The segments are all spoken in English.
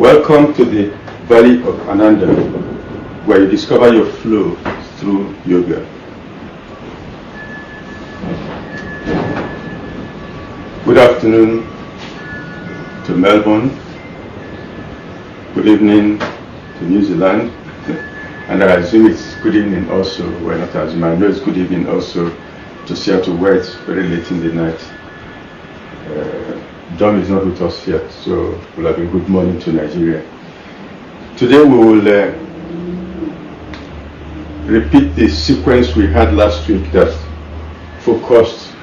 Welcome to the Valley of Ananda, where you discover your flow through yoga. Good afternoon to Melbourne. Good evening to New Zealand. And I assume it's good evening also. Well, not assume, I know it's good evening also to Seattle, where it's very late in the night. Dom is not with us yet, so it will have been good morning to Nigeria. Today we will repeat the sequence we had last week that focused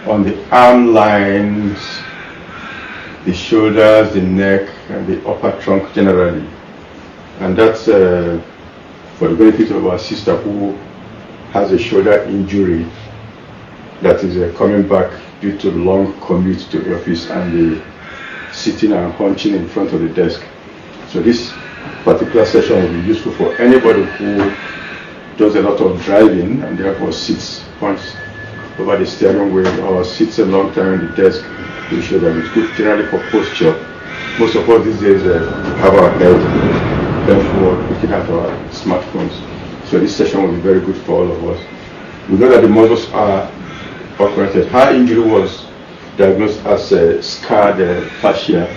on the arm lines, the shoulders, the neck, and the upper trunk generally. And that's for the benefit of our sister who has a shoulder injury that is coming back due to long commute to the office and the sitting and hunching in front of the desk. So this particular session will be useful for anybody who does a lot of driving and therefore sits once over the steering wheel or sits a long time in the desk. To show that it's good generally for posture. Most of us these days have our head bent forward looking at our smartphones. So this session will be very good for all of us. We know that the muscles are operated. Her injury was diagnosed as a scarred fascia.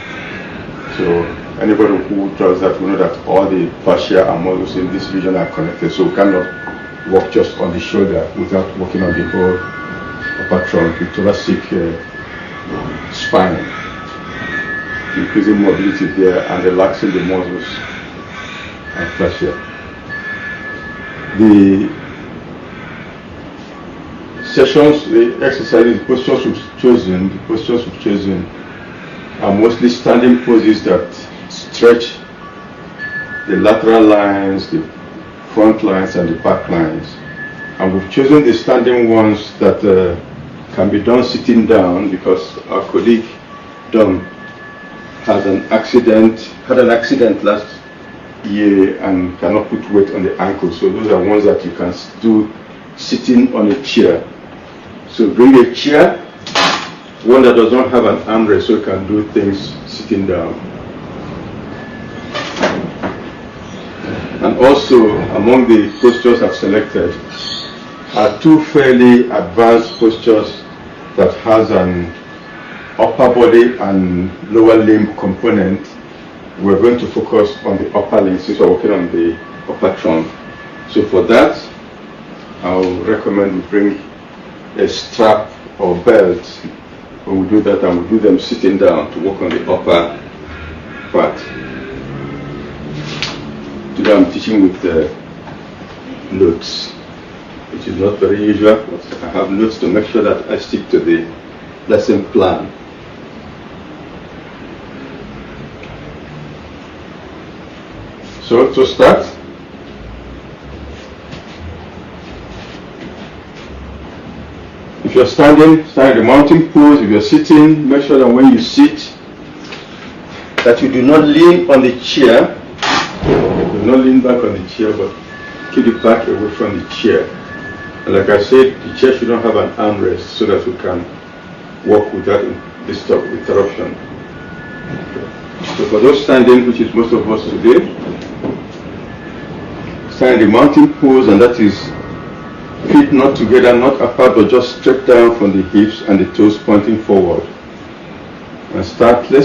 So anybody who does that will know that all the fascia and muscles in this region are connected. So we cannot work just on the shoulder without working on the whole upper trunk, the thoracic spine, increasing mobility there and relaxing the muscles and fascia. The sessions, the exercises, the postures we've chosen are mostly standing poses that stretch the lateral lines, the front lines, and the back lines. And we've chosen the standing ones that can be done sitting down because our colleague Dom had an accident last year and cannot put weight on the ankle. So those are ones that you can do sitting on a chair. So bring a chair, one that does not have an armrest, so you can do things sitting down. And also among the postures I've selected are two fairly advanced postures that has an upper body and lower limb component. We're going to focus on the upper limb since we're working on the upper trunk. So for that, I'll recommend we bring a strap or belt when we do that, and we do them sitting down to work on the upper part. Today I'm teaching with notes, which is not very usual, but I have notes to make sure that I stick to the lesson plan. So to start, if you're standing, stand in the mountain pose. If you're sitting, make sure that when you sit, that you do not lean on the chair. Do not lean back on the chair, but keep the back away from the chair. And like I said, the chair should not have an armrest so that we can walk without interruption. So for those standing, which is most of us today, stand in the mountain pose, and that is feet not together, not apart, but just straight down from the hips and the toes pointing forward. And let's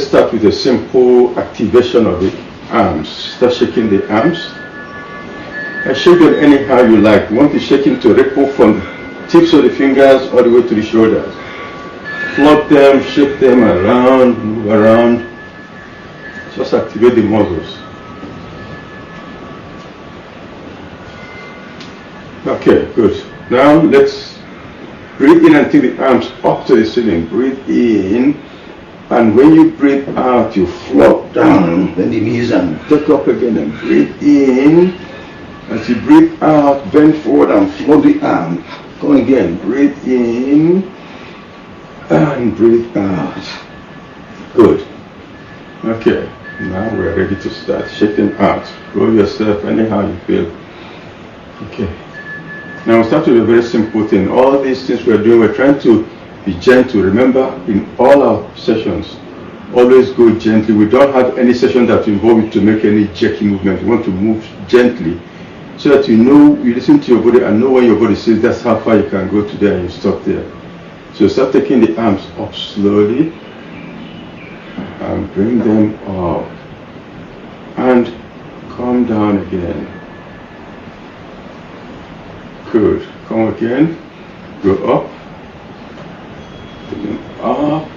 start with a simple activation of the arms. Start shaking the arms. And shake them anyhow you like. You want to shake them to ripple from the tips of the fingers all the way to the shoulders. Flop them, shake them around, move around. Just activate the muscles. Okay, good. Now let's breathe in and take the arms up to the ceiling. Breathe in, and when you breathe out, you flop down, bend the knees and take up again and breathe in. As you breathe out, bend forward and flop the arm. Go again, breathe in and breathe out. Good. Okay, now we're ready to start shaking out. Roll yourself anyhow you feel. Okay. Now we'll start with a very simple thing. All these things we're doing, we're trying to be gentle. Remember, in all our sessions, always go gently. We don't have any session that involves you to make any jerky movement. You want to move gently so that you know, you listen to your body and know when your body says that's how far you can go to there, and you stop there. So start taking the arms up slowly and bring them up and come down again. Good. Come again. Go up. Up.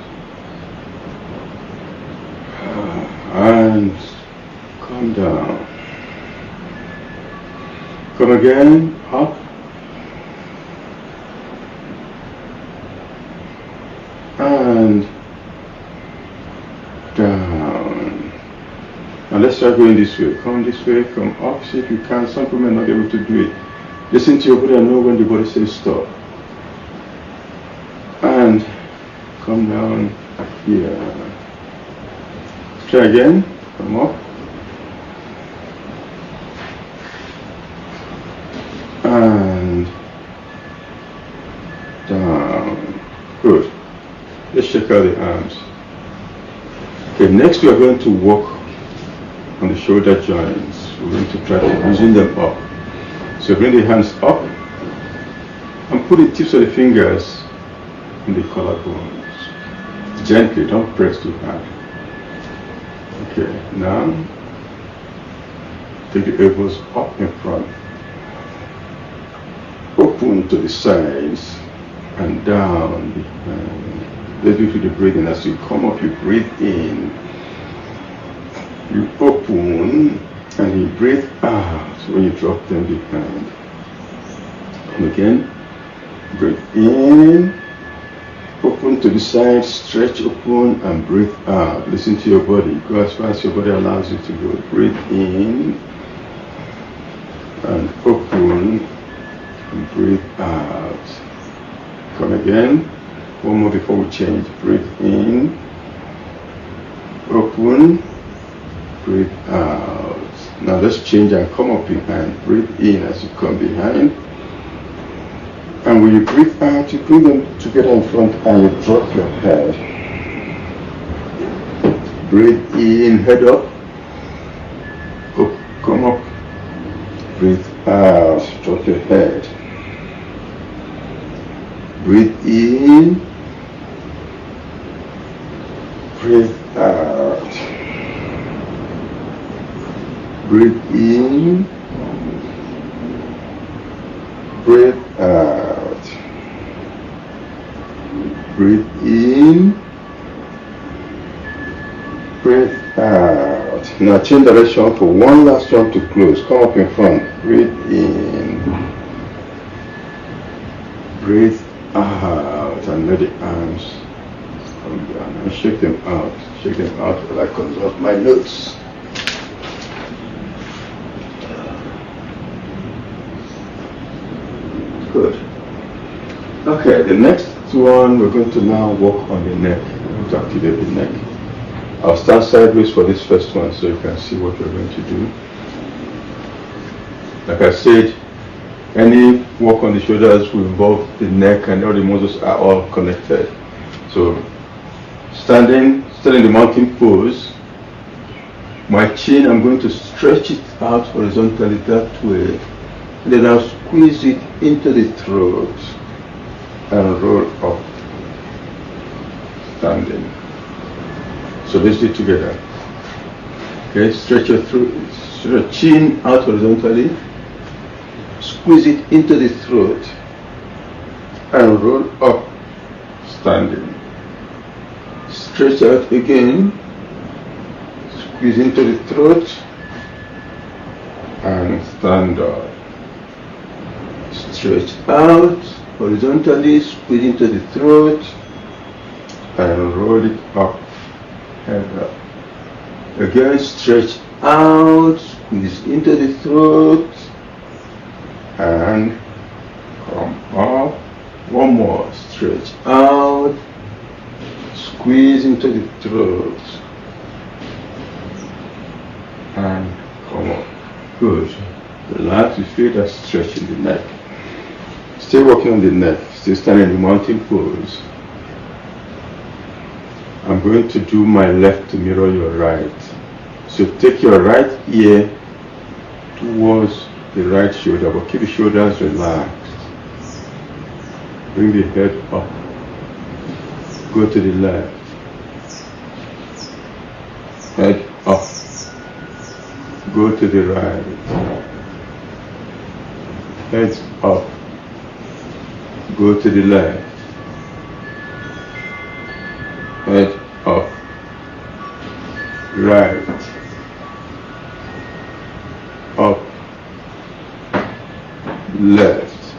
And come down. Come again. Up. And down. Now let's start going this way. Come this way, come up, see if you can. Some people may not be able to do it. Listen to your body and know when the body says stop. And come down here. Try again. Come up. And down. Good. Let's check out the arms. Okay, next we are going to work on the shoulder joints. We're going to try to using them up. So bring the hands up and put the tips of the fingers in the collarbones. Gently, don't press too hard. Okay, now take the elbows up in front. Open to the sides and down behind. Let's do the breathing. As you come up, you breathe in. You open and you breathe out when you drop them behind. Come again. Breathe in. Open to the side, stretch open and breathe out. Listen to your body. Go as far as your body allows you to go. Breathe in and open and breathe out. Come again. One more before we change. Breathe in. Open. Breathe out. Now let's change and come up behind. Breathe in as you come behind. And when you breathe out, you bring them together in front and you drop your head. Breathe in, head up. Come up. Breathe out, drop your head. Breathe in. Breathe out. Breathe in. Breathe out. Breathe in. Breathe out. Now change direction for one last one to close. Come up in front. Breathe in. Breathe out. And let the arms come down. And shake them out. Shake them out while I consult my notes. Good. Okay, the next one we're going to now work on the neck. We're going to activate the neck. I'll stand sideways for this first one so you can see what we're going to do. Like I said, any work on the shoulders will involve the neck, and all the muscles are all connected. So standing still in the mountain pose, my chin, I'm going to stretch it out horizontally that way. And then I'll squeeze it into the throat and roll up, standing. So let's do it together. Okay, stretch your throat, stretch your chin out horizontally, squeeze it into the throat and roll up, standing. Stretch out again, squeeze into the throat and stand up. Stretch out horizontally, squeeze into the throat and roll it up, head up. Again, stretch out, squeeze into the throat and come up. One more, stretch out, squeeze into the throat and come up. Good. Relax, you feel that stretch in the neck. Still working on the neck, still standing in the mountain pose. I'm going to do my left to mirror your right. So take your right ear towards the right shoulder, but keep the shoulders relaxed. Bring the head up. Go to the left. Head up. Go to the right. Head up. Go to the left. Head up. Right. Up. Left.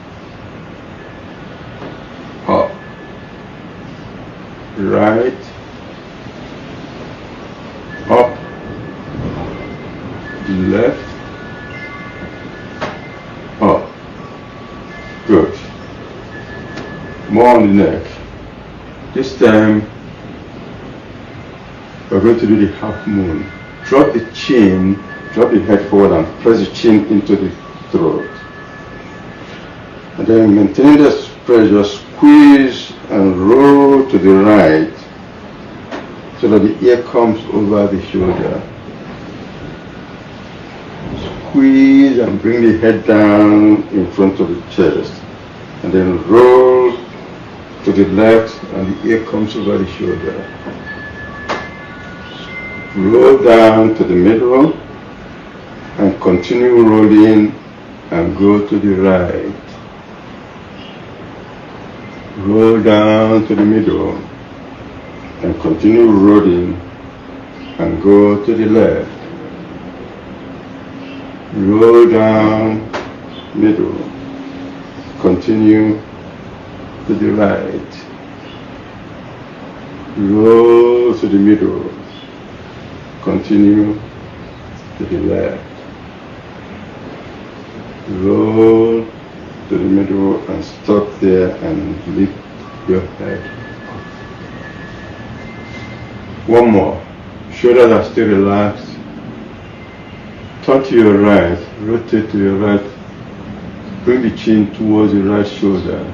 Up. Right. Up. Left. Up. Good. More on the neck. This time we're going to do the half moon. Drop the chin, drop the head forward and press the chin into the throat. And then maintaining this pressure, squeeze and roll to the right so that the ear comes over the shoulder. Squeeze and bring the head down in front of the chest. And then roll to the left and the ear comes over the shoulder. Roll down to the middle and continue rolling and go to the right. Roll down to the middle and continue rolling and go to the left. Roll down, middle, continue to the right. Roll to the middle, continue to the left. Roll to the middle and stop there and lift your head. One more. Shoulders are still relaxed. Turn to your right, rotate to your right. Bring the chin towards the right shoulder.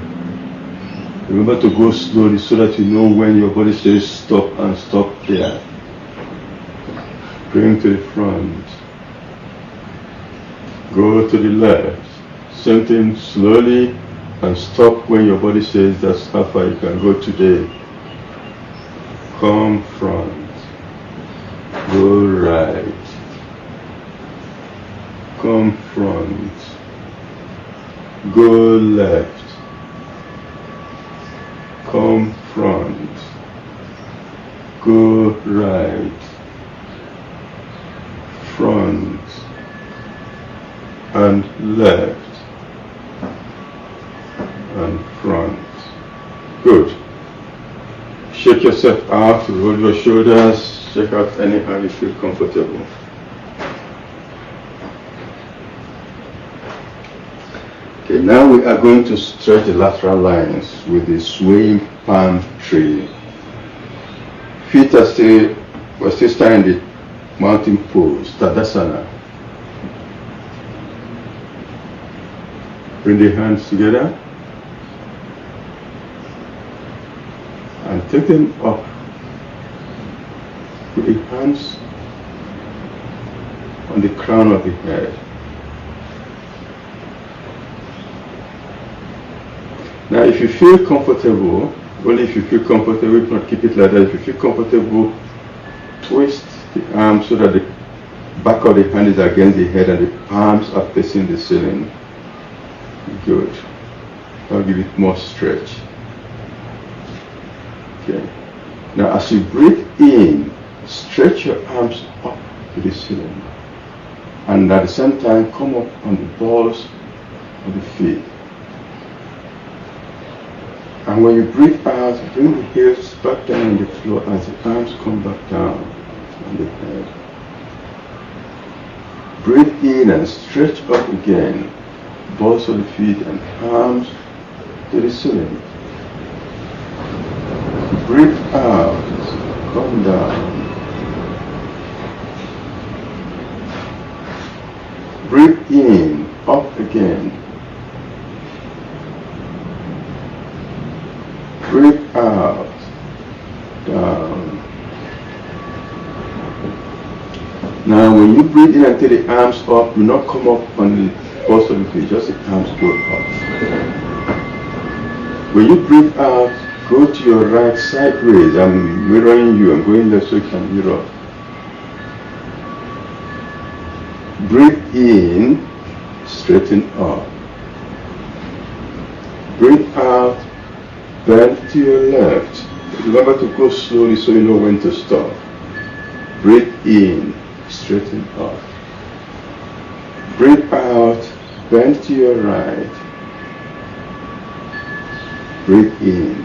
Remember to go slowly so that you know when your body says stop and stop there. Bring to the front. Go to the left. Same thing, slowly and stop when your body says that's how far you can go today. Come front. Go right. Come front. Go left. Come front. Go right. Front and left and front. Good. Shake yourself out, roll your shoulders, check out anyhow you feel comfortable. Okay, now we are going to stretch the lateral lines with the swaying palm tree. Feet are still, we're still standing in the mountain pose, Tadasana. Bring the hands together and take them up. Put the hands on the crown of the head. Now if you feel comfortable, only if you feel comfortable, if not keep it like that. If you feel comfortable, twist the arm so that the back of the hand is against the head and the palms are facing the ceiling. Good. I'll give it more stretch. Okay. Now as you breathe in, stretch your arms up to the ceiling. And at the same time, come up on the balls of the feet. And when you breathe out, bring the heels back down on the floor as the arms come back down on the head. Breathe in and stretch up again. Balls of the feet and arms to the ceiling. Breathe out, come down. Breathe in, up again. Breathe out, down. Now when you breathe in and take the arms up, do not come up on the bust of the face, just the arms go up. When you breathe out, go to your right sideways. I'm mirroring you, I'm going left so you can mirror. Breathe in, straighten up. Breathe out, bend to your left. Remember to go slowly so you know when to stop. Breathe in, straighten up. Breathe out, bend to your right. Breathe in,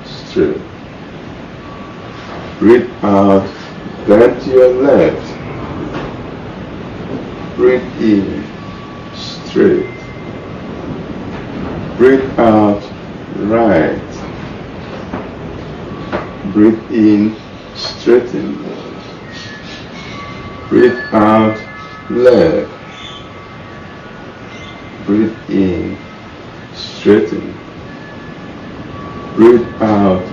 straight. Breathe out, bend to your left. Breathe in, straight. Breathe out, right. Breathe in, straighten. Breathe out, left. Breathe in, straighten. Breathe out,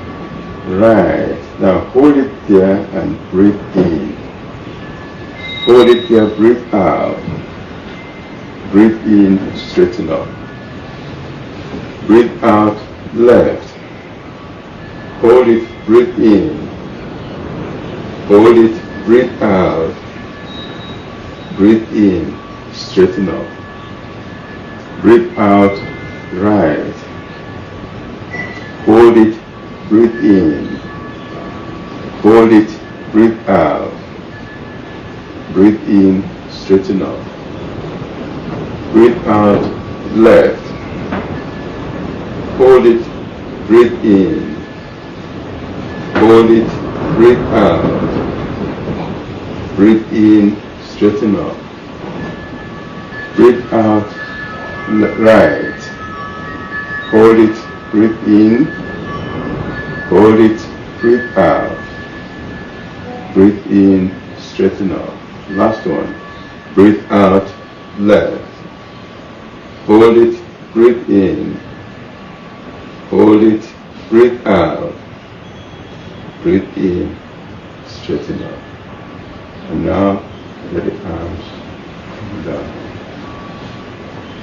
right. Now hold it there and breathe in. Hold it there, breathe out. Breathe in, straighten up. Breathe out, left. Hold it, breathe in. Hold it, breathe out. Breathe in, straighten up. Breathe out, right. Hold it, breathe in. Hold it, breathe out. Breathe in, straighten up. Breathe out, left. Hold it, breathe in. Hold it, breathe out. Breathe in, straighten up. Breathe out, right. Hold it, breathe in. Hold it, breathe out. Breathe in, straighten up. Last one. Breathe out, left. Hold it, breathe in. Hold it, breathe out. Breathe in, straighten up. And now let the arms come down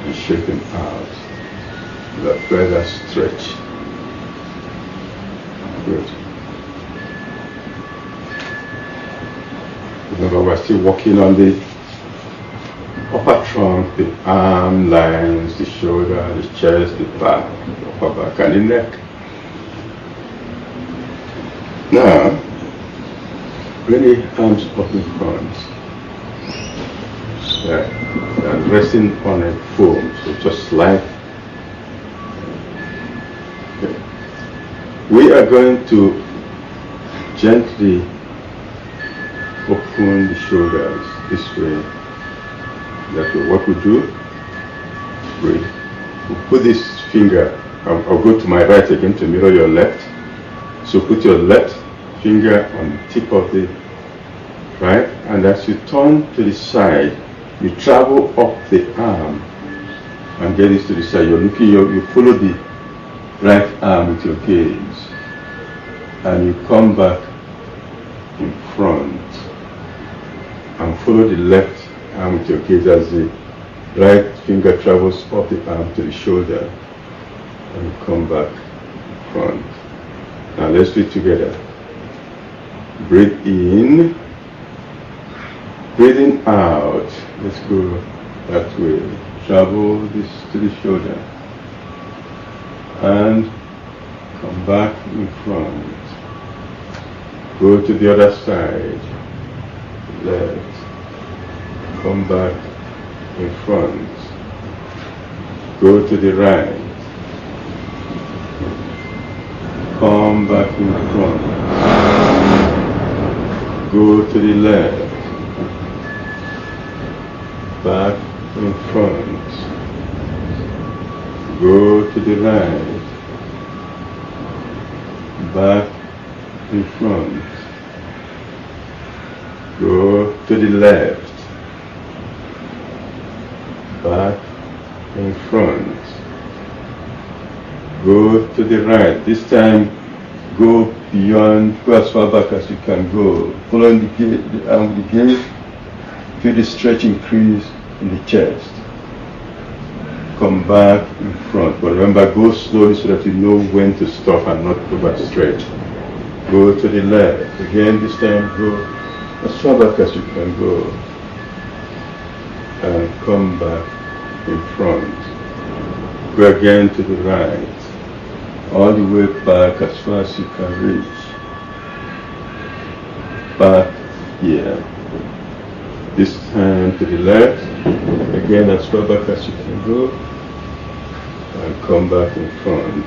and shake them out with a further stretch. Good. Remember, we're still working on the upper trunk, the arm lines, the shoulder, the chest, the back, the upper back, and the neck. Now, bring the arms up in front. And resting on a foam, so just like. Okay. We are going to gently open the shoulders this way. That way. What we do, we put this finger, I'll go to my right again to mirror your left. So put your left finger on the tip of the right, and as you turn to the side, you travel up the arm and get this to the side. You're looking, you follow the right arm with your gaze, and you come back in front and follow the left arm with your gaze as the right finger travels up the arm to the shoulder, and you come back in front. Now let's do it together. Breathe in, breathing out. Let's go that way. Travel this to the shoulder and come back in front. Go to the other side. Left. Come back in front. Go to the right. Come back in front. Go to the left. Back in front. Go to the right. Back in front. Go to the left. Back in front. Go to the right. This time, go beyond, go as far back as you can go. Following the arm with the gaze, Feel the stretch increase in the chest. Come back in front. But remember, go slowly so that you know when to stop and not overstretch. Go to the left. Again, this time go as far back as you can go. And come back in front. Go again to the right. All the way back as far as you can reach. Back here. This time to the left. Again as far back as you can go. And come back in front.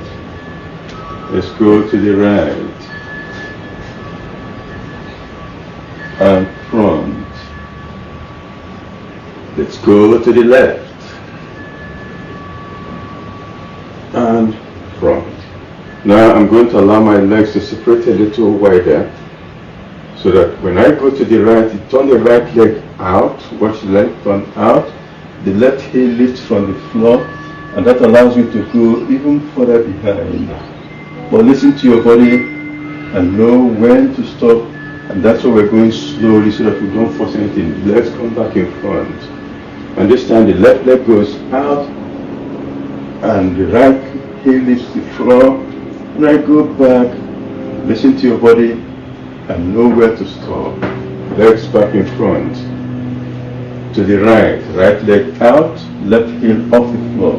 Let's go to the right. And front. Let's go to the left. And front. Now I'm going to allow my legs to separate a little wider so that when I go to the right, you turn the right leg out, watch the leg turn out, the left heel lifts from the floor, and that allows you to go even further behind. But listen to your body and know when to stop, and that's why we're going slowly so that we don't force anything. The legs come back in front. And this time the left leg goes out, and the right heel lifts the floor. And I go back, listen to your body, and know where to stop. Legs back in front. To the right. Right leg out, left heel off the floor.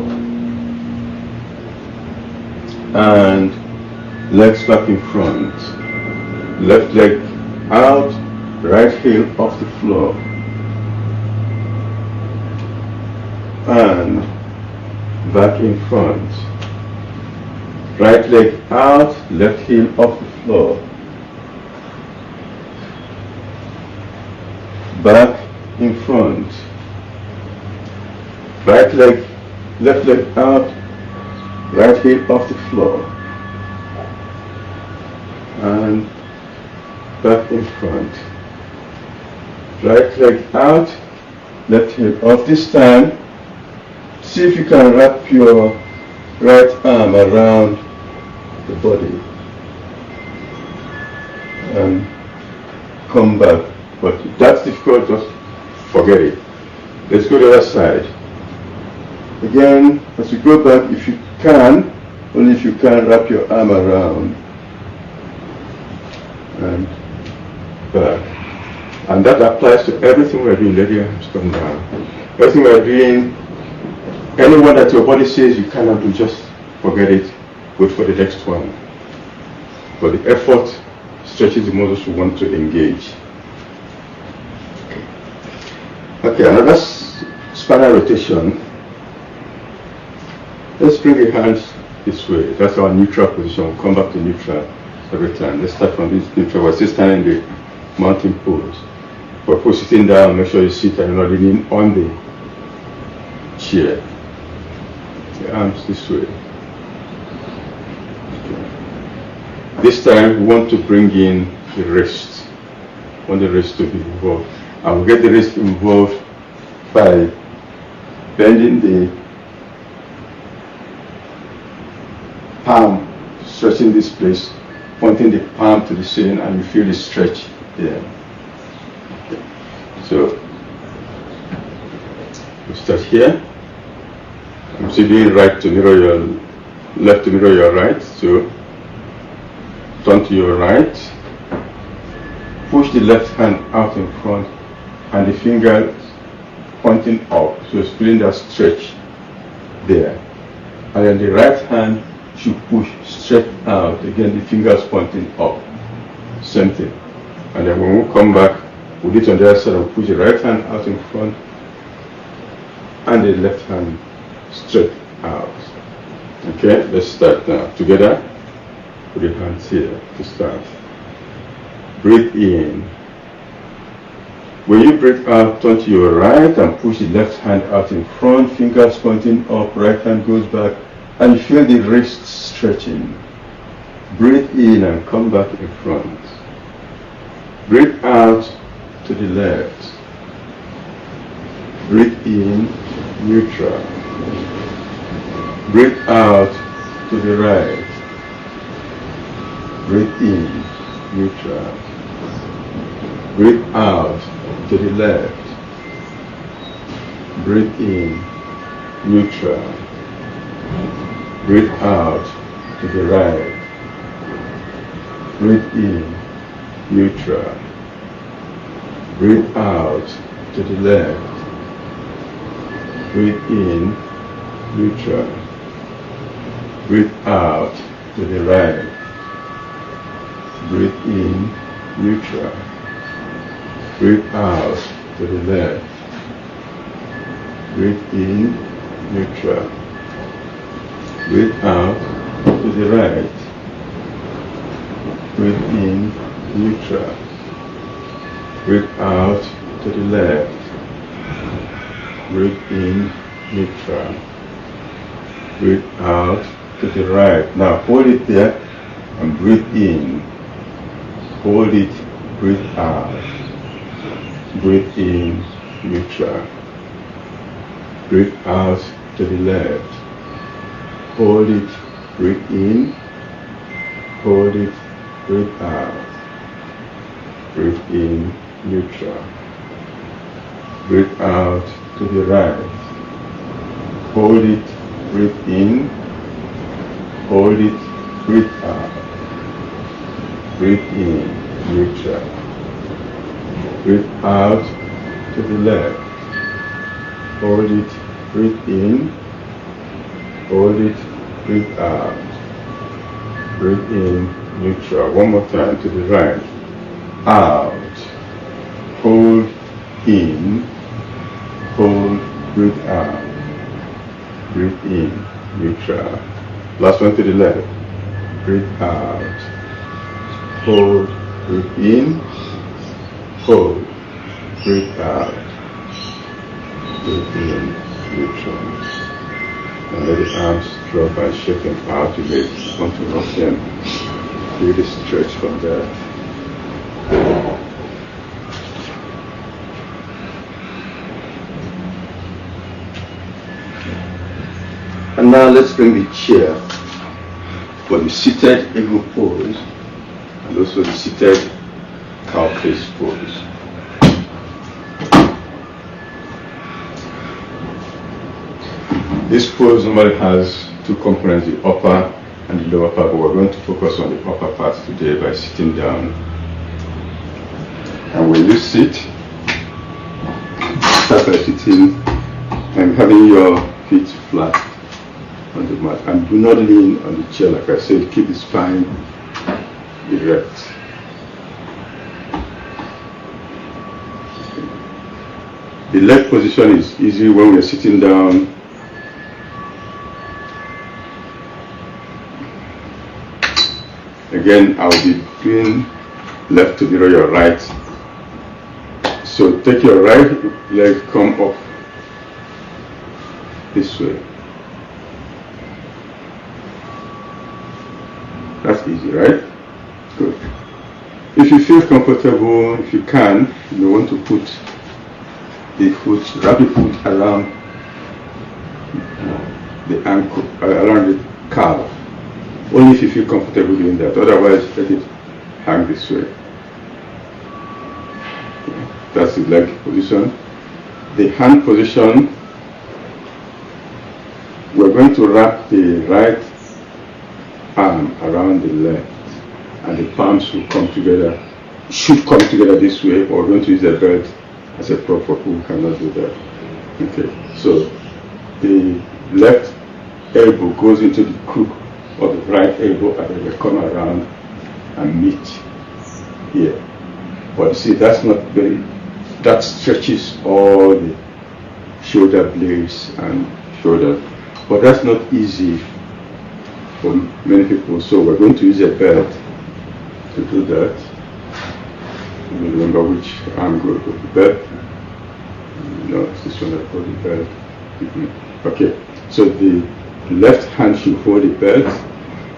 And legs back in front. Left leg out, right heel off the floor. And back in front. Right leg out, left heel off the floor. Back in front. Right leg, left leg out, right heel off the floor. And back in front. Right leg out, left heel off. This time, see if you can wrap your right arm around the body and come back. But if that's difficult, just forget it. Let's go to the other side. Again, as you go back, if you can, only if you can, wrap your arm around and back. And that applies to everything we're doing. Let your arms come down. Everything we're doing, anyone that your body says you cannot do, just forget it. Wait for the next one. But the effort stretches the muscles you want to engage. Okay, another spinal rotation. Let's bring the hands this way. That's our neutral position. We'll come back to neutral every time. Let's start from this neutral. We're still standing in the mountain pose. But for sitting down, make sure you sit and you're not leaning on the chair. The arms this way. Okay. This time we want to bring in the wrist. We want the wrist to be involved. And we get the wrist involved by bending the palm, stretching this place, pointing the palm to the ceiling, and you feel the stretch there. Okay. So we start here. I'm still doing right to mirror your left to mirror your right. So turn to your right. Push the left hand out in front and the finger pointing up. So it's feeling that stretch there. And then the right hand should push straight out. Again, the fingers pointing up. Same thing. And then when we come back, we do it on the other side. We'll push the right hand out in front and the left hand straight out. Okay, let's start now. Together, put your hands here to start. Breathe in. When you breathe out, turn to your right and push the left hand out in front, fingers pointing up, right hand goes back, and you feel the wrist stretching. Breathe in and come back in front. Breathe out to the left. Breathe in, neutral. Breathe out to the right. Breathe in, neutral. Breathe out to the left. Breathe in, neutral. Breathe out to the right. Breathe in, neutral. Breathe out to the left. Breathe in, neutral. Breathe out to the right. Breathe in, neutral. Breathe out to the left. Breathe in, neutral. Breathe out to the right. Breathe in, neutral. Breathe out to the left. Breathe in, neutral. Breathe out to the right. Now hold it there and breathe in. Hold it, breathe out. Breathe in, neutral. Breathe out to the left. Hold it, breathe in. Hold it, breathe out. Breathe in, neutral. Breathe out to the right. Hold it, breathe in. Hold it, breathe out. Breathe in, neutral. Breathe out to the left. Hold it, breathe in. Hold it, breathe out. Breathe in, neutral. One more time to the right. Out. Hold in. Hold, breathe out. Breathe in, neutral. Last one to the left. Breathe out. Hold, breathe in. Hold, breathe out. Breathe in, neutral. And let the arms drop and shake them out. You may want to rock them. Really stretch from there. And now let's bring the chair for the seated eagle pose and also the seated cow face pose. This pose normally has two components, the upper and the lower part, but we're going to focus on the upper part today by sitting down. And when you sit, start by sitting and having your feet flat on the mat. And do not lean on the chair, like I said, keep the spine erect. The leg position is easy when we're sitting down. Again, I'll be doing left to mirror your right. So take your right leg, come up this way. That's easy, right? Good. If you feel comfortable, if you can, you want to put the foot, wrap the foot around the ankle, around the calf. Only if you feel comfortable doing that. Otherwise, let it hang this way. That's the leg position. The hand position, we're going to wrap the right arm around the left, and the palms will come together, should come together this way, or we're going to use the belt as a prop for who cannot do that. Okay, so the left elbow goes into the crook of the right elbow, and then we come around and meet here. But you see, that's not very, that stretches all the shoulder blades and shoulders, but that's not easy for many people. So we're going to use a belt to do that. Remember which arm goes with the belt. No, it's this one that holds the belt. Okay, so the left hand should hold the belt,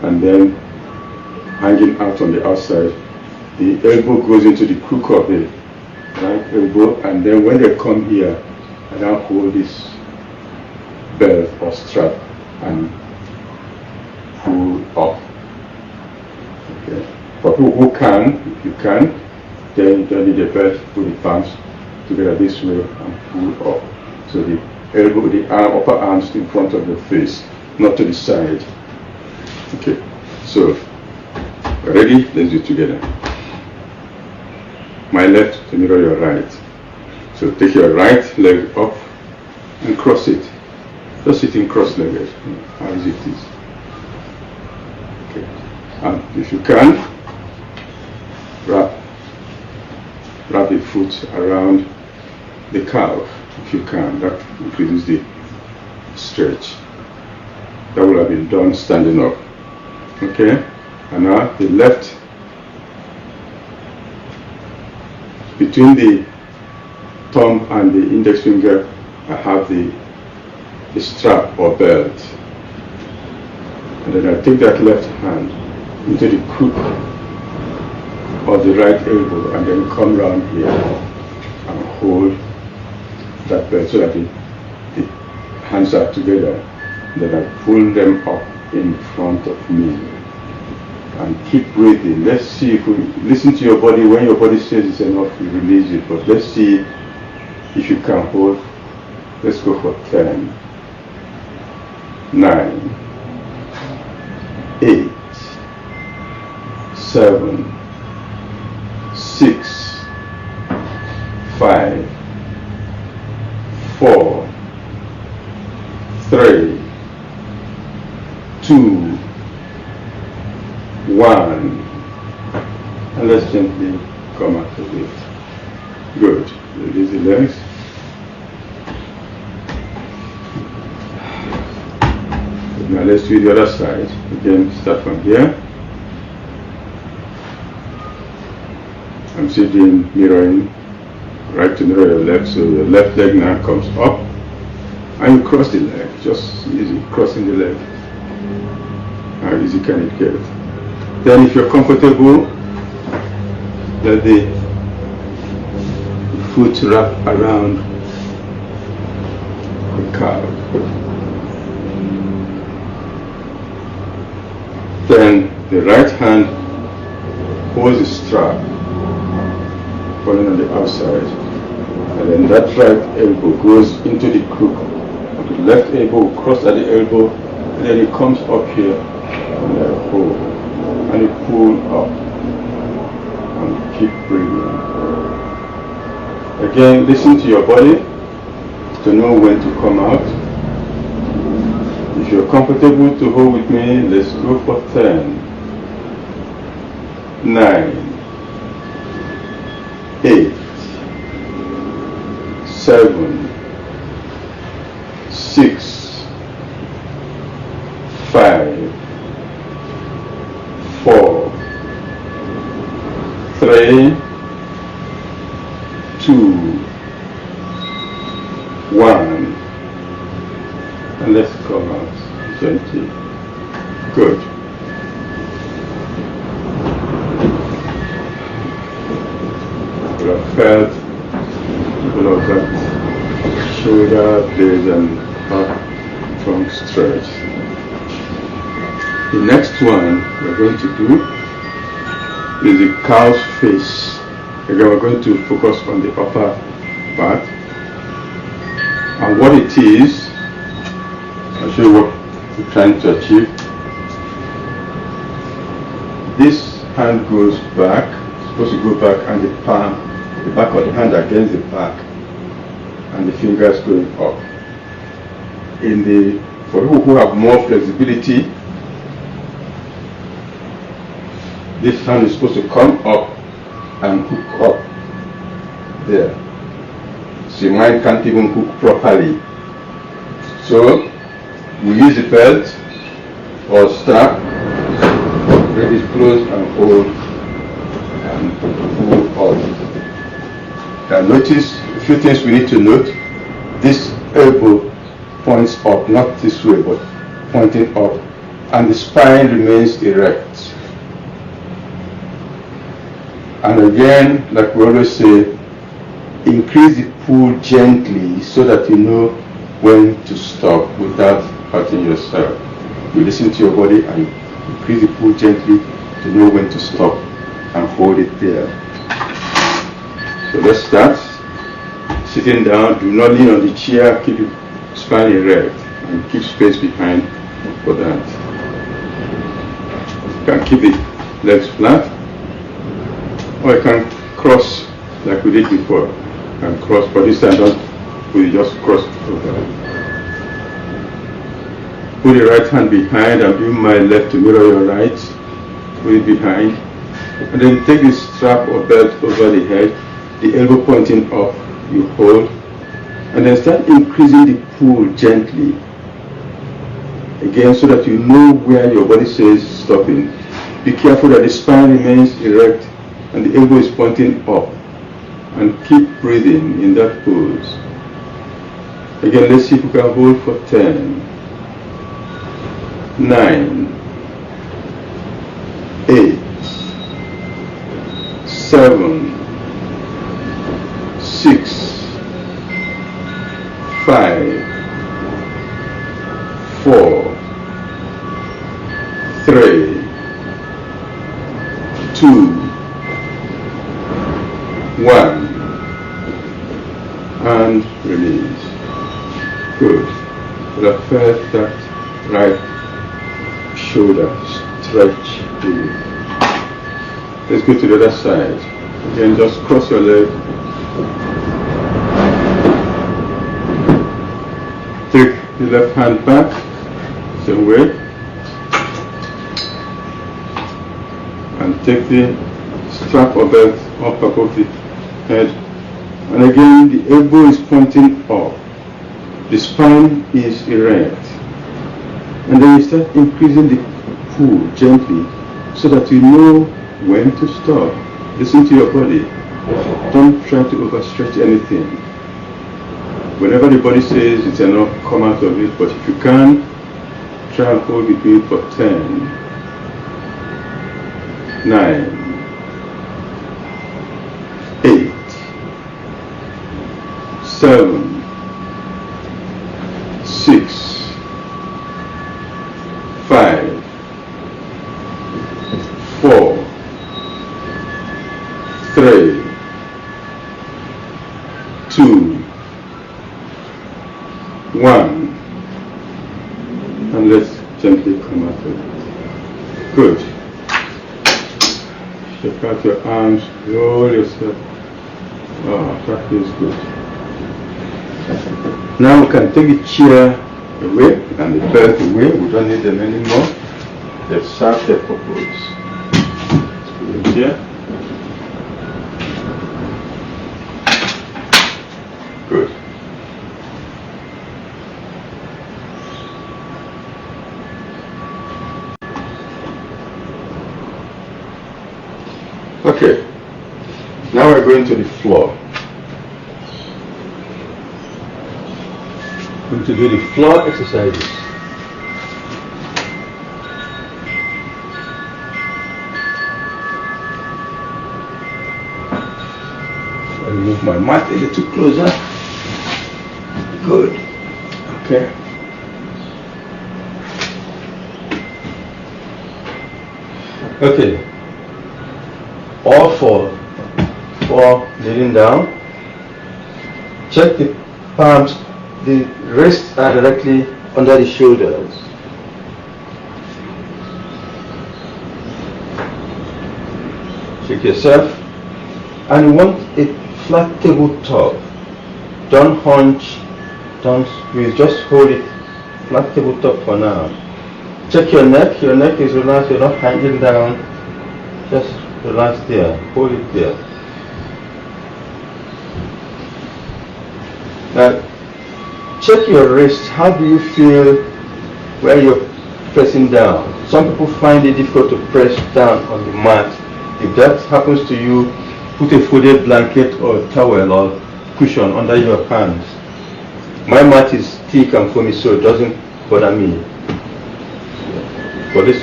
and then hanging out on the outside, the elbow goes into the crook of the right elbow, and then when they come here, I now hold this belt or strap and pull up. Okay. For people who can, if you can, then you don't need a belt, put the palms together this way and pull up. So the elbow, the arm, upper arms in front of the face, not to the side. Okay, so ready? Let's do it together. My left to mirror your right. So take your right leg up and cross it. Just sitting cross-legged. How easy it is. Okay. And if you can, wrap a foot around the calf. If you can, that increases the stretch. That would have been done standing up. Okay? And now the left, between the thumb and the index finger, I have the strap or belt. And then I take that left hand into the crook of the right elbow and then come round here and hold that belt so that the hands are together. Then I pull them up in front of me and keep breathing. Let's see if we listen to your body. When your body says it's enough, you release it. But let's see if you can hold. Let's go for 10, 9, 8, 7, 6, 5, 4, 3, 2, 1, and let's gently come out of it. Good. Release the legs. Now let's do the other side. Again, start from here. I'm sitting mirroring, right to mirror your left, so the left leg now comes up and you cross the leg, just easy, crossing the leg. How easy can it get? Then if you're comfortable, let the foot wrap around the calf. Then the right hand holds the strap, falling on the outside, and then that right elbow goes into the crook of the left elbow, will cross at the elbow, and then it comes up here, and then hold, and you pull up, and keep breathing. Again, listen to your body to know when to come out. If you're comfortable to hold with me, let's go for 10, 9, 8, 7, 6, 5, 4, 3, 2, 1. And let's come out gently. Good. You have felt all of that shoulder, blades, and back trunk stretch. The next one we're going to do is the cow's face. Again, we're going to focus on the upper back. And what it is, I'll show you what we're trying to achieve. This hand goes back, it's supposed to go back, and the palm, the back of the hand against the back, and the fingers going up. For people who have more flexibility, this hand is supposed to come up and hook up there. So your mind can't even hook properly. So we use the belt or strap, bring it close and hold and pull up. Now notice a few things we need to note. This elbow points up, not this way, but pointing up, and the spine remains erect. And again, like we always say, increase the pull gently so that you know when to stop without hurting yourself. You listen to your body and increase the pull gently to know when to stop and hold it there. So let's start. Sitting down, do not lean on the chair, keep your spine erect and keep space behind for that. You can keep the legs flat, or you can cross like we did before. You can cross, but this time don't we just cross over. Put the right hand behind and bring my left to mirror your right. Put it behind. And then take the strap or belt over the head, the elbow pointing up, you hold. And then start increasing the pull gently. Again, so that you know where your body says stopping. Be careful that the spine remains erect and the elbow is pointing up. And keep breathing in that pose. Again, let's see if we can hold for 10, 9, 8, 7, 6, 5, 4, 3, 2, 1, and release. Good. We'll have felt that right shoulder stretch. Let's go to the other side. Again, just cross your leg. Take the left hand back, same way. And take the strap or belt up above the head. And again, the elbow is pointing up. The spine is erect. And then you start increasing the pull gently so that you know when to stop. Listen to your body. Don't try to overstretch anything. Whenever the body says it's enough, come out of it. But if you can, try and hold between for 10, 9, 8, 7, 6, 5, 4, 3, 2, 1, and let's gently come out of it. Good. Stretch out your arms, roll yourself. Oh, that feels good. Now we can take the chair away and the belt away. We don't need them anymore. They've served their purpose. Let's put it here. Good. Okay. Now we're going to the floor. We're going to do the floor exercises. I'll move my mat a little closer. Good. Okay. Okay. All four kneeling down. Check the palms. The wrists are directly under the shoulders. Check yourself. And you want a flat tabletop. Don't hunch, don't squeeze, just hold it flat tabletop for now. Check your neck is relaxed, you're not hanging down. Just relax there, hold it there. Now, check your wrists. How do you feel where you're pressing down? Some people find it difficult to press down on the mat. If that happens to you, put a folded blanket or towel or cushion under your hands. My mat is thick and foamy, so it doesn't bother me. But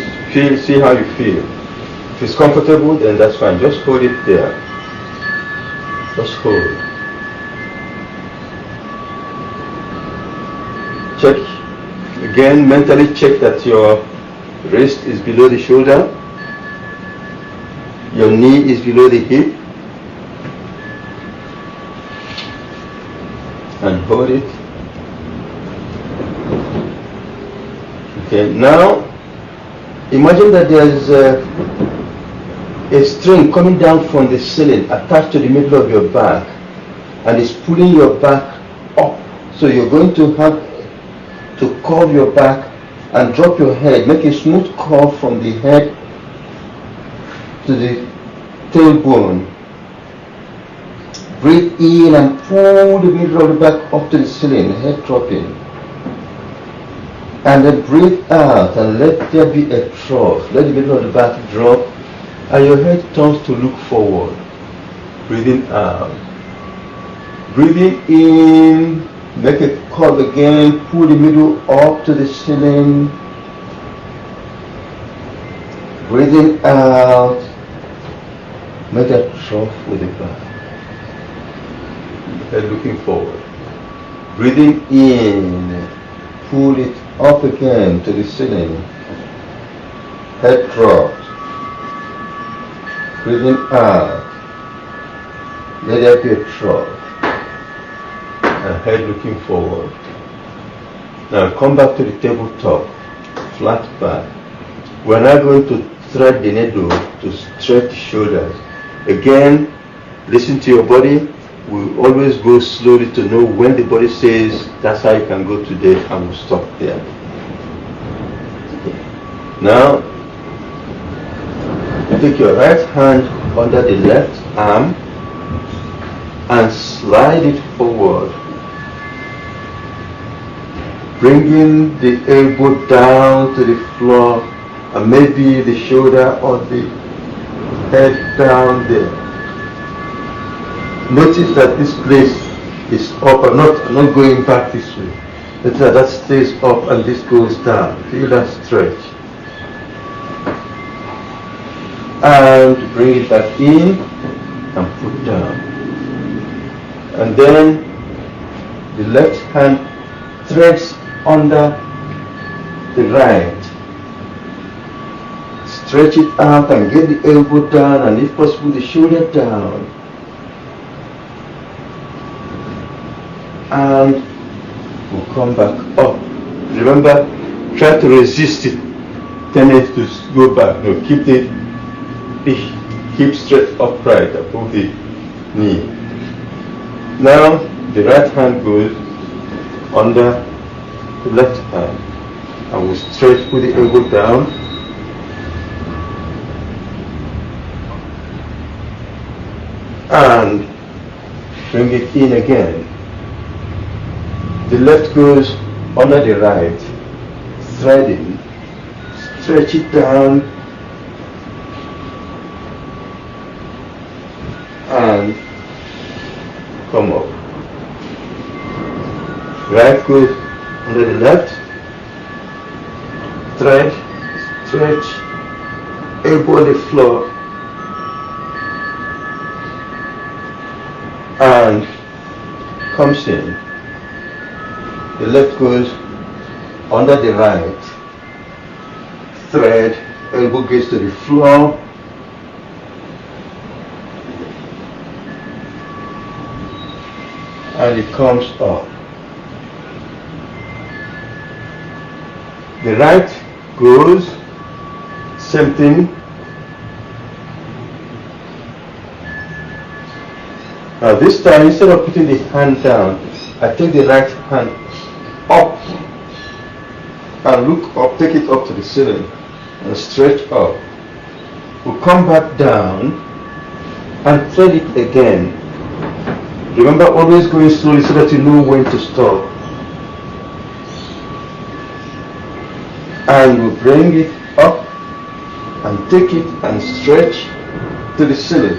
see how you feel. If it's comfortable, then that's fine. Just hold it there. Just hold. Check again, mentally check that your wrist is below the shoulder, your knee is below the hip, and hold it. Okay, now imagine that there's a string coming down from the ceiling attached to the middle of your back, and it's pulling your back up. So you're going to have to curve your back and drop your head, make a smooth curve from the head to the tailbone. Breathe in and pull the middle of the back up to the ceiling, head dropping. And then breathe out and let there be a trough. Let the middle of the back drop and your head turns to look forward. Breathing out. Breathing in, make a curve again, pull the middle up to the ceiling. Breathing out, make a trough with the back. Head looking forward. Breathing in, pull it up again to the ceiling. Head dropped. Breathing out. Let there be a trough. And head looking forward. Now come back to the tabletop. Flat back. We're now going to thread the needle to stretch the shoulders. Again, listen to your body. We always go slowly to know when the body says that's how you can go today, and we'll stop there. Now, take your right hand under the left arm and slide it forward, bringing the elbow down to the floor and maybe the shoulder or the head down there. Notice that this place is up and not going back this way. Notice that stays up and this goes down. Feel that stretch. And bring it back in and put down. And then the left hand threads under the right. Stretch it out and get the elbow down and if possible the shoulder down. And we'll come back up. Remember, try to resist it. Turn it to go back. No, keep the hip straight upright above the knee. Now the right hand goes under the left hand and we'll stretch, put the elbow down and bring it in again. The left goes under the right, threading, stretch it down and come up. Right goes under the left, thread, stretch, elbow on the floor and comes in. The left goes under the right, thread, elbow gets to the floor, and it comes up. The right goes, same thing. Now this time, instead of putting the hand down, I take the right hand up and look up, take it up to the ceiling and stretch up. We'll come back down and thread it again. Remember, always going slowly so that you know when to stop. And we'll bring it up and take it and stretch to the ceiling.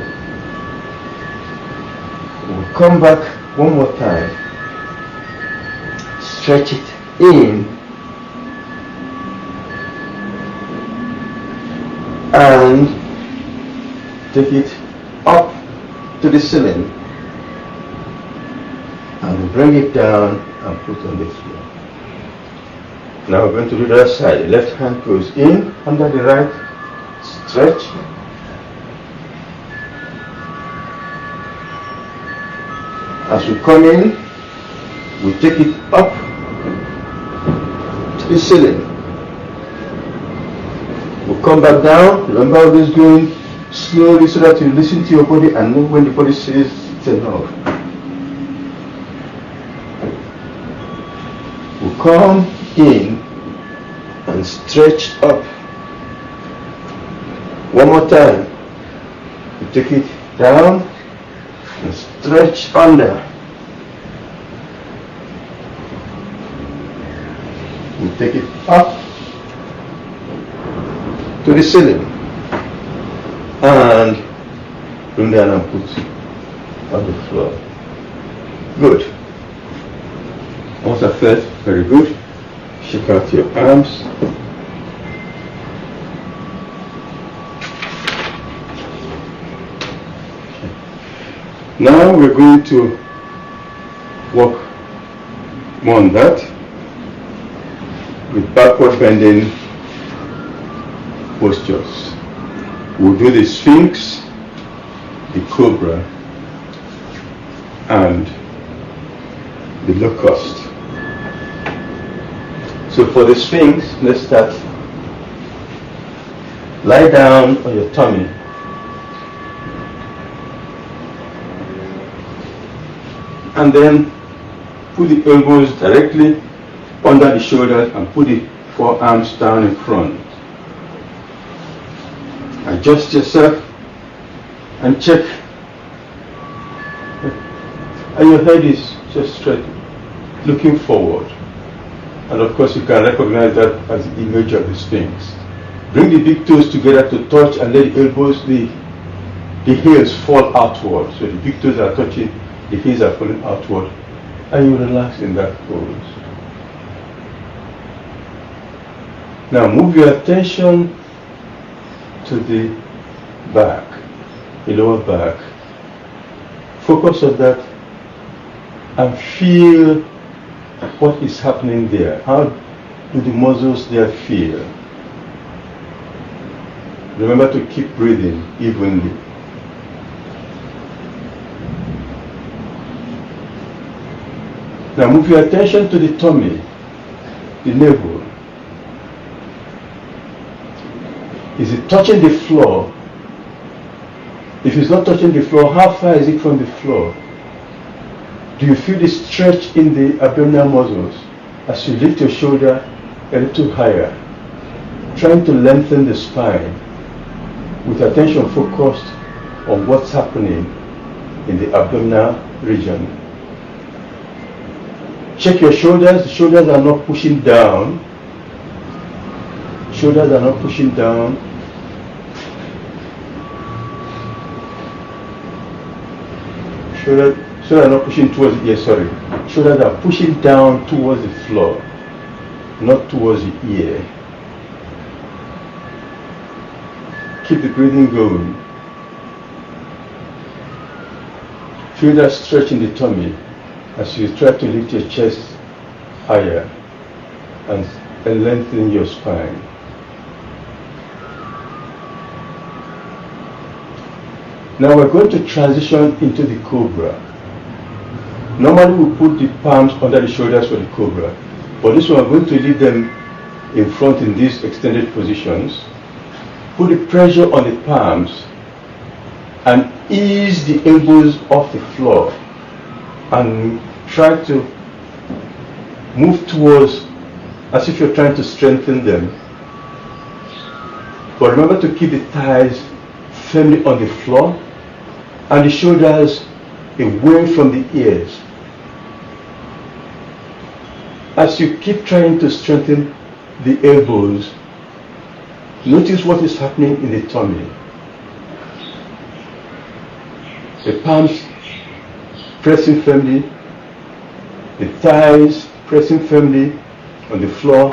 We'll come back one more time. Stretch it in and take it up to the ceiling and bring it down and put on the floor. Now we're going to do the other side. The left hand goes in under the right, stretch, as we come in, We take it up to the ceiling. We'll come back down. Remember always going slowly so that you listen to your body and know when the body says it's enough. We'll come in and stretch up. One more time. You take it down and stretch under. You take it up to the ceiling and bring down and put on the floor. Good. Once I felt very good, shake out your arms. Now we're going to work more on that with backward bending postures. We'll do the Sphinx, the Cobra, and the Locust. So for the Sphinx, let's start. Lie down on your tummy. And then put the elbows directly under the shoulders and put the forearms down in front. Adjust yourself and check. And your head is just straight, looking forward. And of course you can recognize that as the image of the Sphinx. Bring the big toes together to touch and let the elbows, the heels fall outward. So the big toes are touching, the heels are falling outward. And you relax in that pose. Now move your attention to the back, the lower back. Focus on that and feel what is happening there. How do the muscles there feel? Remember to keep breathing evenly. Now move your attention to the tummy, the navel. Is it touching the floor? If it's not touching the floor, how far is it from the floor? Do you feel the stretch in the abdominal muscles as you lift your shoulder a little higher, trying to lengthen the spine with attention focused on what's happening in the abdominal region? Check your shoulders. The shoulders are not pushing down. Shoulders are not pushing down. Shoulders are not pushing towards the ear, sorry. Shoulders are pushing down towards the floor, not towards the ear. Keep the breathing going. Feel that stretch in the tummy as you try to lift your chest higher and lengthen your spine. Now we're going to transition into the Cobra. Normally we put the palms under the shoulders for the Cobra, but this one we're going to leave them in front in these extended positions. Put the pressure on the palms and ease the elbows off the floor and try to move towards as if you're trying to strengthen them. But remember to keep the thighs firmly on the floor and the shoulders away from the ears. As you keep trying to strengthen the elbows, notice what is happening in the tummy. The palms pressing firmly, the thighs pressing firmly on the floor.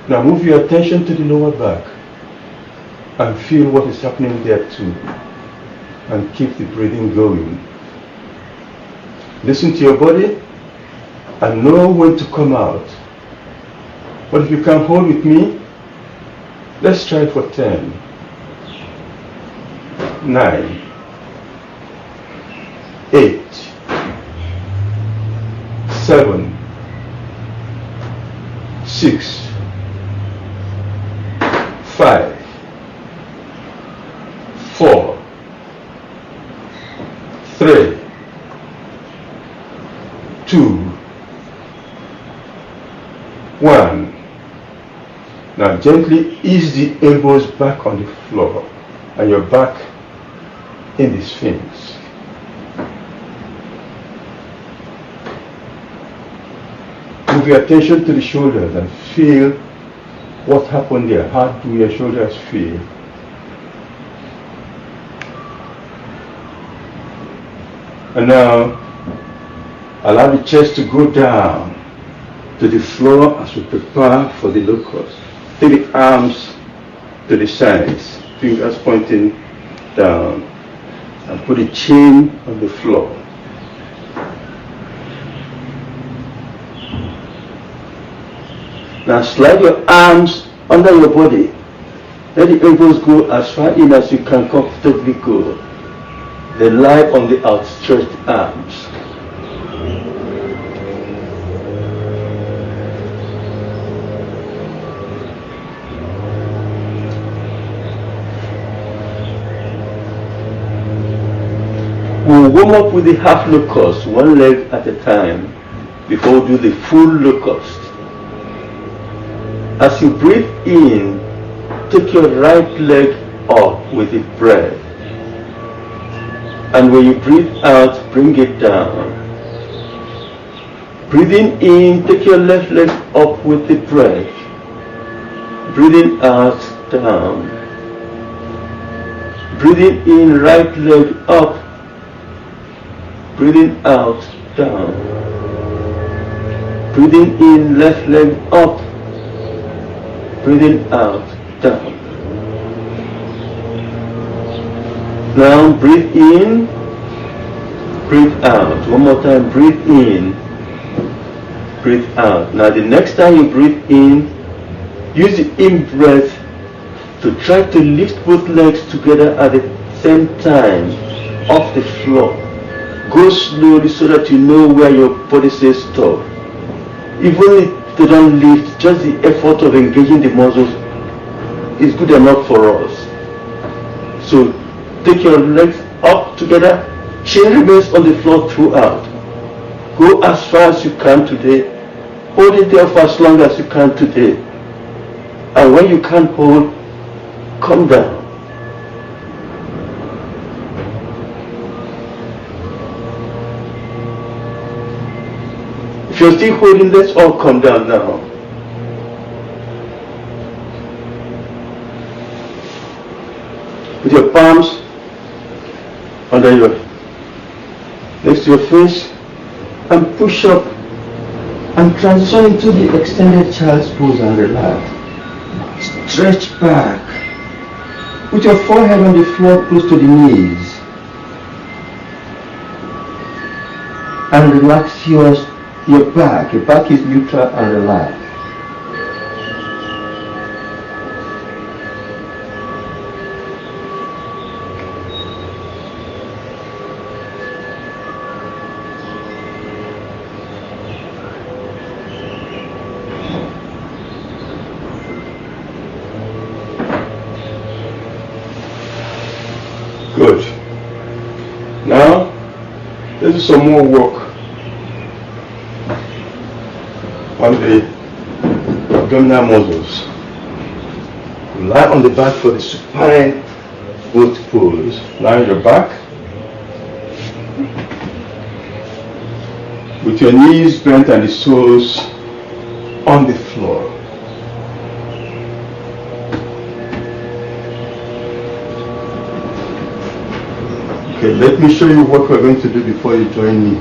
Now move your attention to the lower back and feel what is happening there too. And keep the breathing going. Listen to your body and know when to come out. But if you can hold with me, let's try it for 10, 9, 8, 7, 6, 5, 4, 3, 2, 1. Now gently ease the elbows back on the floor and your back in the Sphinx. Move your attention to the shoulders and feel what happened there. How do your shoulders feel? And now allow the chest to go down to the floor as we prepare for the locust. Take the arms to the sides, fingers pointing down, and put the chin on the floor. Now slide your arms under your body. Let the elbows go as far in as you can comfortably go. Then lie on the outstretched arms. We'll warm up with the half locust, one leg at a time, before we do the full locust. As you breathe in, take your right leg up with the breath. And when you breathe out, bring it down. Breathing in, take your left leg up with the breath. Breathing out, down. Breathing in, right leg up. Breathing out, down. Breathing in, left leg up. Breathing out, down. Now breathe in, breathe out. One more time, breathe in, breathe out. Now the next time you breathe in, use the in-breath to try to lift both legs together at the same time off the floor. Go slowly so that you know where your body says stop. Even if they don't lift, just the effort of engaging the muscles is good enough for us. So take your legs up together, chin remains on the floor throughout. Go as far as you can today. Hold it there for as long as you can today. And when you can't hold, come down. If you're still holding, let's all come down now. Put your palms under your, next to your face, and push up and transfer into the extended child's pose and relax. Stretch back. Put your forehead on the floor close to the knees. And relax your back. Your back is neutral and relaxed. Good. Now, let's do some more work on the abdominal muscles. Lie on the back for the supine boat pose. Lie on your back with your knees bent and the soles on the floor. Okay, let me show you what we're going to do before you join me.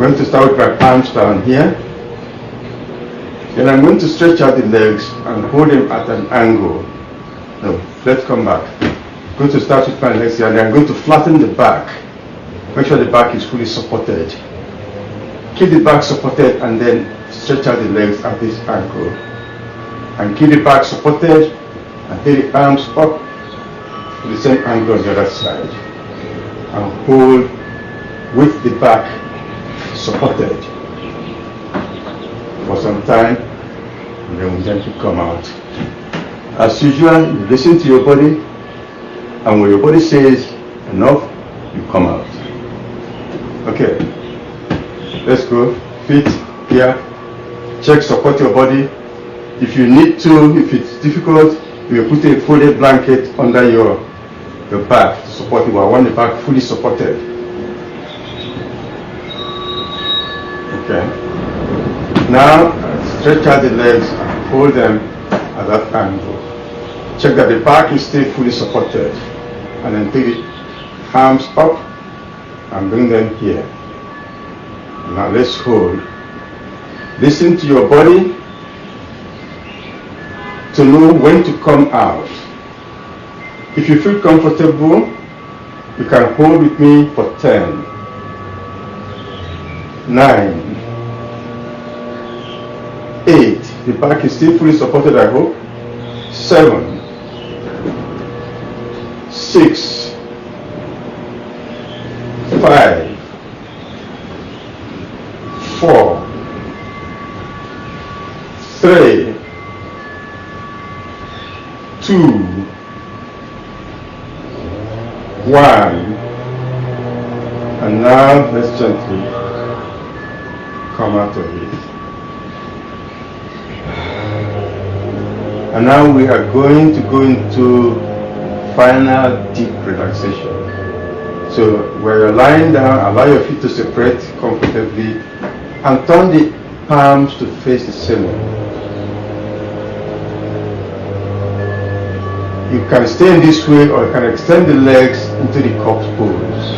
I'm going to start with my palms down here. Then I'm going to stretch out the legs and hold them at an angle. No, let's come back. I'm going to start with my legs here and then I'm going to flatten the back. Make sure the back is fully supported. Keep the back supported and then stretch out the legs at this angle. And keep the back supported and take the arms up to the same angle on the other side. And hold with the back supported for some time, and then we gently come out. As usual, you listen to your body, and when your body says enough, you come out. Okay, let's go. Feet here. Check, support your body. If you need to, if it's difficult, you will put a folded blanket under your back to support you. I want the back fully supported. Okay. Now, stretch out the legs and hold them at that angle. Check that the back is still fully supported. And then take the arms up and bring them here. Now let's hold. Listen to your body to know when to come out. If you feel comfortable, you can hold with me for 10, 9, 8. The back is still fully supported, I hope. 7, 6, 5, 4, 3, 2, 1. And now let's gently come out of it. And now we are going to go into final deep relaxation. So where you're lying down, allow your feet to separate comfortably and turn the palms to face the ceiling. You can stay in this way, or you can extend the legs into the corpse pose.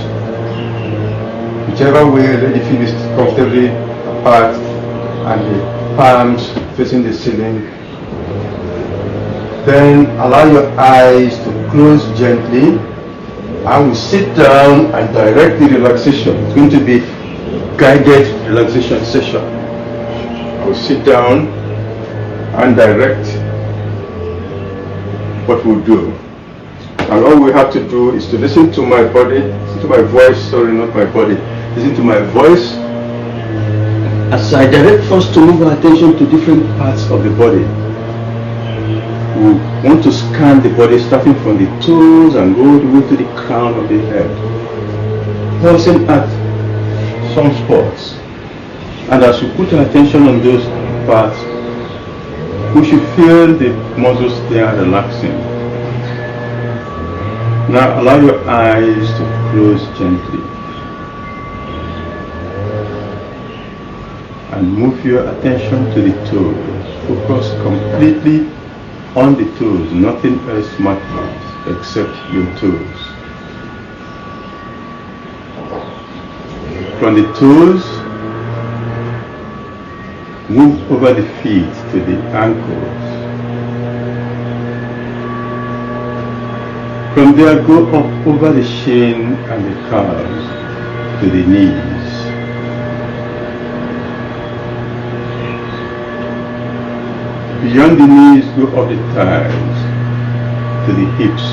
Whichever way, let the feet is comfortably apart and the palms facing the ceiling. Then allow your eyes to close gently. I will sit down and direct the relaxation. It's going to be guided relaxation session. I will sit down and direct what we'll do. And all we have to do is to listen to my body, listen to my voice, sorry, not my body. Listen to my voice as I direct first to move our attention to different parts of the body. We want to scan the body starting from the toes and go all the way to the crown of the head, pausing at some spots. And as we put our attention on those parts, we should feel the muscles there relaxing. Now allow your eyes to close gently and move your attention to the toes. Focus completely on the toes, nothing else matters except your toes. From the toes, move over the feet to the ankles. From there, go up over the shin and the calves to the knees. Beyond the knees, go up the thighs to the hips.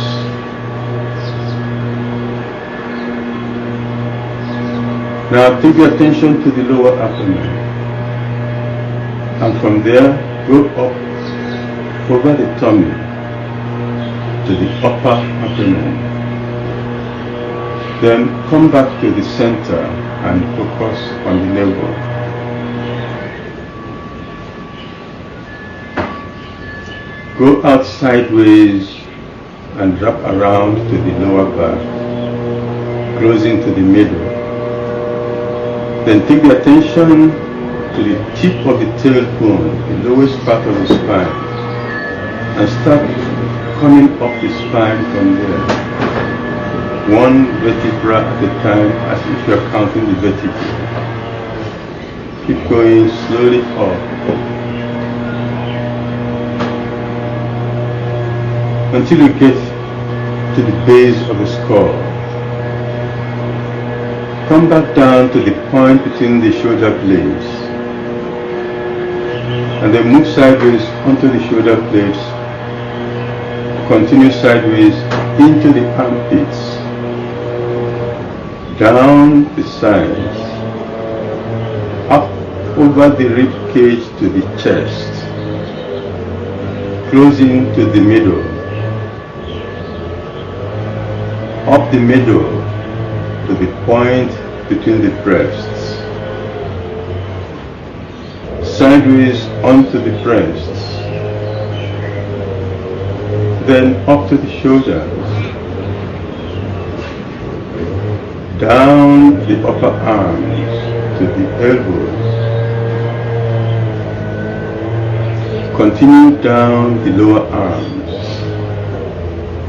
Now take your attention to the lower abdomen. And from there, go up over the tummy to the upper abdomen. Then come back to the center and focus on the navel. Go out sideways and wrap around to the lower back, closing to the middle. Then take the attention to the tip of the tailbone, the lowest part of the spine, and start coming up the spine from there. One vertebra at a time, as if you are counting the vertebrae. Keep going slowly up until you get to the base of the skull. Come back down to the point between the shoulder blades, and then move sideways onto the shoulder blades. Continue sideways into the armpits, down the sides, up over the rib cage to the chest, closing to the middle, up the middle to the point between the breasts, sideways onto the breasts, then up to the shoulders, down the upper arms to the elbows, continue down the lower arms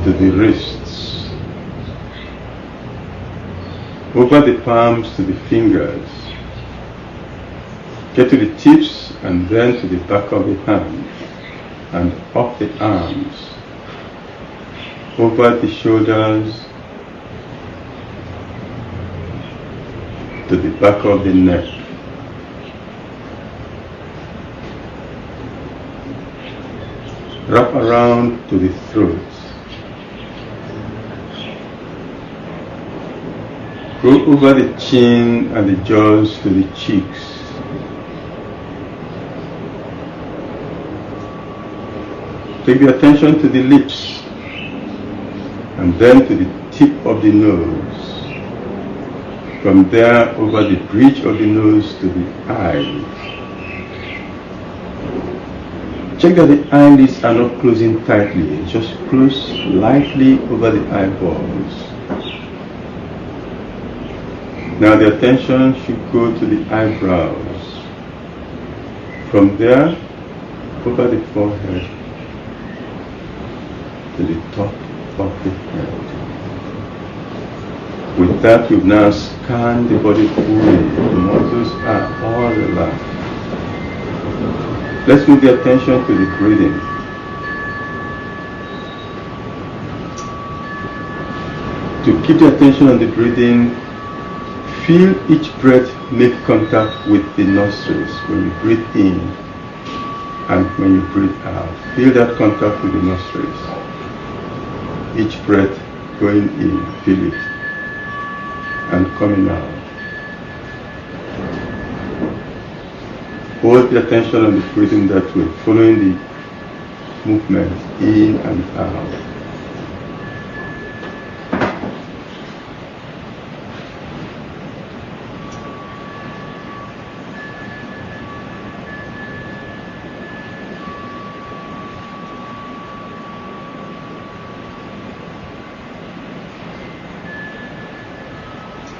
to the wrists, over the palms to the fingers, get to the tips and then to the back of the hand, and up the arms, over the shoulders to the back of the neck. Wrap around to the throat. Go over the chin and the jaws to the cheeks. Take the attention to the lips and then to the tip of the nose. From there over the bridge of the nose to the eyes. Check that the eyelids are not closing tightly, just close lightly over the eyeballs. Now the attention should go to the eyebrows. From there, over the forehead to the top of the head. With that, we've now scanned the body fully. The muscles are all relaxed. Let's move the attention to the breathing. To keep the attention on the breathing, feel each breath make contact with the nostrils when you breathe in and when you breathe out. Feel that contact with the nostrils. Each breath going in, feel it, and coming out. Hold the attention on the breathing that way, following the movement in and out.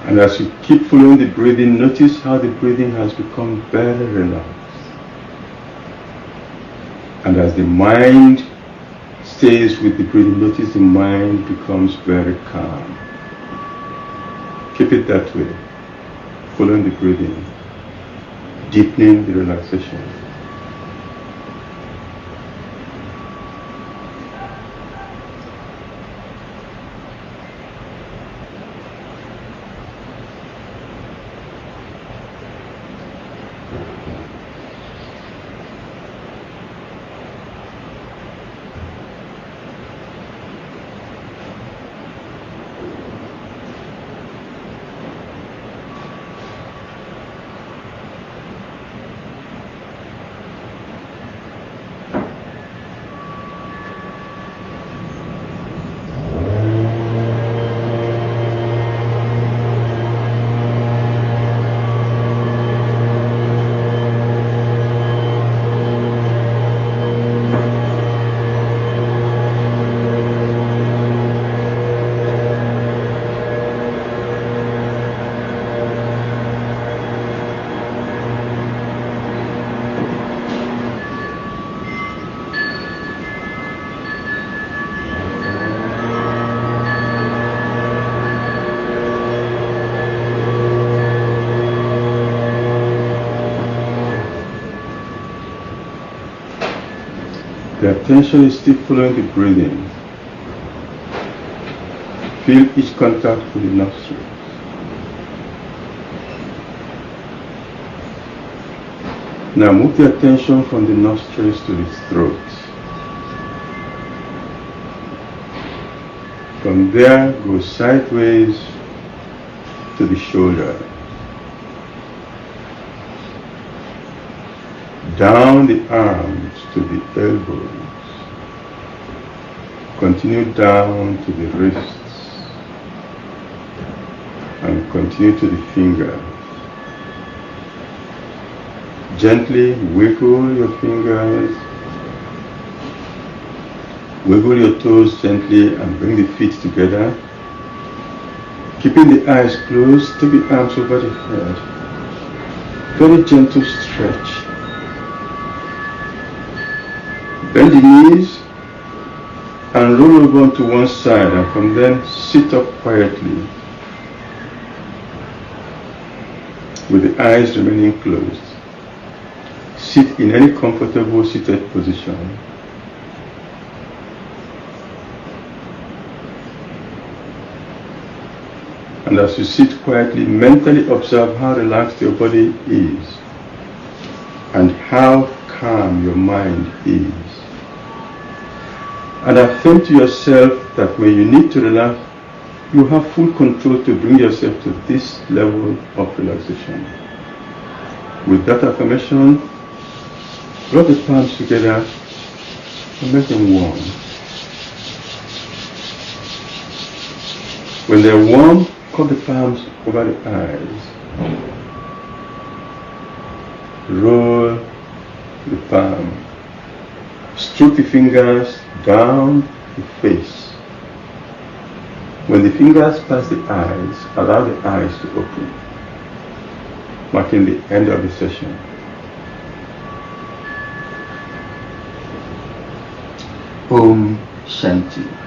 And as you keep following the breathing, notice how the breathing has become very relaxed. And as the mind stays with the breathing, notice the mind becomes very calm. Keep it that way, following the breathing, deepening the relaxation. The attention is still following the breathing. Feel each contact with the nostrils. Now move the attention from the nostrils to the throat. From there, go sideways to the shoulder, down the arms to the elbows, continue down to the wrists, and continue to the fingers. Gently wiggle your fingers, wiggle your toes gently and bring the feet together. Keeping the eyes closed, take the arms over the head. Very gentle stretch. Bend the knees and roll over onto one side, and from then sit up quietly with the eyes remaining closed. Sit in any comfortable seated position. And as you sit quietly, mentally observe how relaxed your body is and how calm your mind is. And affirm to yourself that when you need to relax, you have full control to bring yourself to this level of relaxation. With that affirmation, rub the palms together and make them warm. When they're warm, cup the palms over the eyes. Roll the palm. Stroke the fingers down the face. When the fingers pass the eyes, allow the eyes to open, marking the end of the session. Om Shanti.